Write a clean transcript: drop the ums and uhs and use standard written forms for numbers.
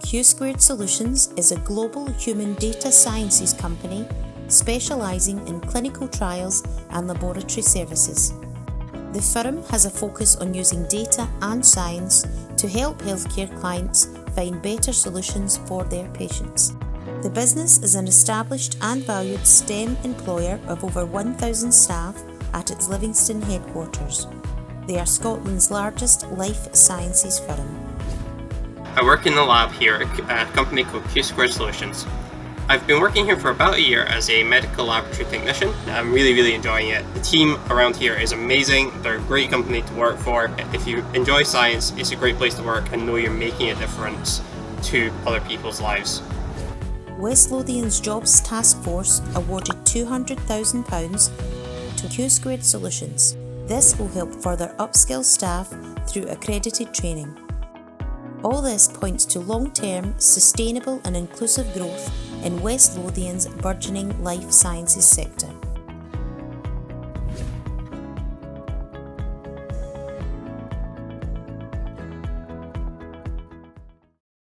Q² Solutions is a global human data sciences company specialising in clinical trials and laboratory services. The firm has a focus on using data and science to help healthcare clients find better solutions for their patients. The business is an established and valued STEM employer of over 1,000 staff at its Livingston headquarters. They are Scotland's largest life sciences firm. I work in the lab here at a company called Q² Solutions. I've been working here for about a year as a medical laboratory technician. I'm really enjoying it. The team around here is amazing. They're a great company to work for. If you enjoy science, it's a great place to work and know you're making a difference to other people's lives. West Lothians Jobs Task Force awarded £200,000 to Q² Solutions. This will help further upskill staff through accredited training. All this points to long-term, sustainable and inclusive growth in West Lothian's burgeoning life sciences sector.